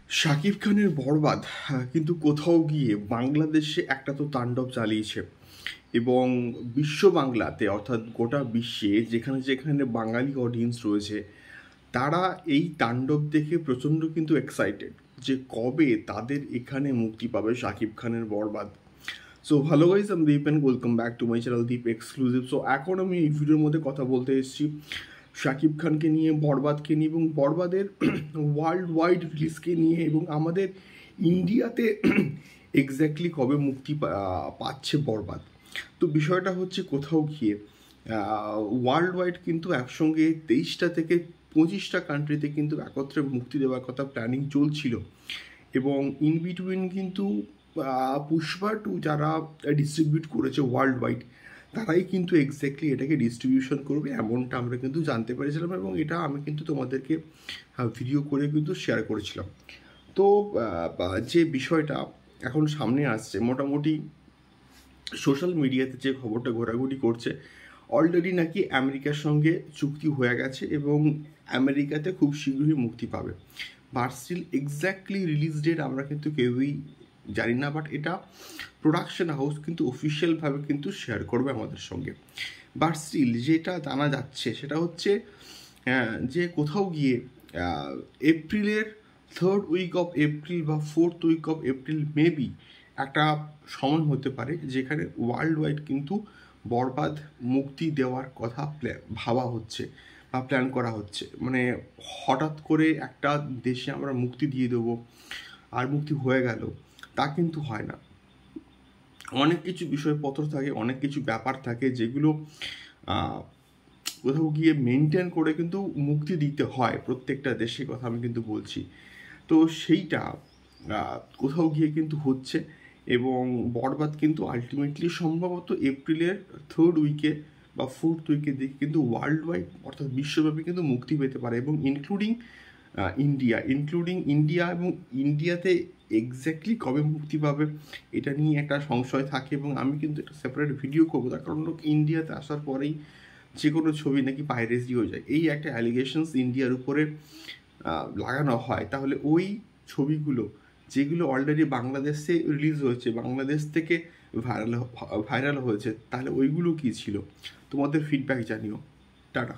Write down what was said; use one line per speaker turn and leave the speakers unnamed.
শাকিব খানের বরবাদ কিন্তু কোথাও গিয়ে বাংলাদেশে একটা তো তাণ্ডব চালিয়েছে এবং বিশ্ব বাংলাতে অর্থাৎ গোটা বিশ্বে যেখানে যেখানে বাঙালি অডিয়েন্স রয়েছে তারা এই তাণ্ডব দেখে প্রচণ্ড কিন্তু এক্সাইটেড যে কবে তাদের এখানে মুক্তি পাবে শাকিব খানের বরবাদ। সো হ্যালো গাইস, আমি Deep and welcome back to my channel Deep exclusive. So এখন আমি এই ভিডিওর মধ্যে কথা বলতে এসেছি শাকিব খানকে নিয়ে, বরবাদকে নিয়ে এবং বরবাদের ওয়ার্ল্ড ওয়াইড রিলিজকে নিয়ে এবং আমাদের ইন্ডিয়াতে এক্স্যাক্টলি কবে মুক্তি পাচ্ছে বরবাদ। তো বিষয়টা হচ্ছে কোথাও গিয়ে ওয়ার্ল্ড ওয়াইড কিন্তু একসঙ্গে 23টা থেকে 25টা কান্ট্রিতে কিন্তু একত্রে মুক্তি দেওয়ার কথা প্ল্যানিং চলছিল এবং ইন বিটুইন কিন্তু পুষ্পা 2 যারা ডিস্ট্রিবিউট করেছে ওয়ার্ল্ড ওয়াইড তারাই কিন্তু এক্স্যাক্টলি এটাকে ডিস্ট্রিবিউশন করবে এমনটা আমরা কিন্তু জানতে পেরেছিলাম এবং এটা আমি কিন্তু তোমাদেরকে ভিডিও করে কিন্তু শেয়ার করেছিলাম। তো যে বিষয়টা এখন সামনে আসছে, মোটামুটি সোশ্যাল মিডিয়াতে যে খবরটা ঘোরাঘুরি করছে, অলরেডি নাকি আমেরিকার সঙ্গে চুক্তি হয়ে গেছে এবং আমেরিকাতে খুব শীঘ্রই মুক্তি পাবে। But still exactly release date আমরা কিন্তু কেউই জানি না, বাট এটা প্রোডাকশন হাউস কিন্তু অফিসিয়ালভাবে কিন্তু শেয়ার করবে আমাদের সঙ্গে। বাট স্টিল যেটা জানা যাচ্ছে সেটা হচ্ছে যে কোথাও গিয়ে এপ্রিলের 3rd উইক অফ এপ্রিল বা 4th week of April maybe একটা সময় হতে পারে যেখানে ওয়ার্ল্ড ওয়াইড কিন্তু বরবাদ মুক্তি দেওয়ার কথা ভাবা হচ্ছে বা প্ল্যান করা হচ্ছে। মানে হঠাৎ করে একটা দেশে আমরা মুক্তি দিয়ে দেবো আর মুক্তি হয়ে গেল, তা কিন্তু হয় না। অনেক কিছু বিষয়পত্র থাকে, অনেক কিছু ব্যাপার থাকে যেগুলো কোথাও গিয়ে মেনটেন করে কিন্তু মুক্তি দিতে হয় প্রত্যেকটা দেশের কথা আমি কিন্তু বলছি। তো সেইটা কোথাও গিয়ে কিন্তু হচ্ছে এবং বরবাদ কিন্তু আলটিমেটলি সম্ভবত এপ্রিলের 3rd উইকে বা 4th উইকের দিকে কিন্তু ওয়ার্ল্ড ওয়াইড অর্থাৎ বিশ্বব্যাপী কিন্তু মুক্তি পেতে পারে এবং ইনক্লুডিং ইন্ডিয়া এবং ইন্ডিয়াতে এক্স্যাক্টলি কবে মুক্তি পাবে এটা নিয়ে একটা সংশয় থাকে এবং আমি কিন্তু একটা সেপারেট ভিডিও করবো। তার কারণ ইন্ডিয়াতে আসার পরেই যে কোনো ছবি নাকি পাইরেসি হয়ে যায়, এই একটা অ্যালিগেশনস ইন্ডিয়ার উপরে লাগানো হয়। তাহলে ওই ছবিগুলো যেগুলো অলরেডি বাংলাদেশে রিলিজ হয়েছে, বাংলাদেশ থেকে ভাইরাল হয়েছে, তাহলে ওইগুলো কী ছিল? তোমাদের ফিডব্যাক জানিও। টাটা।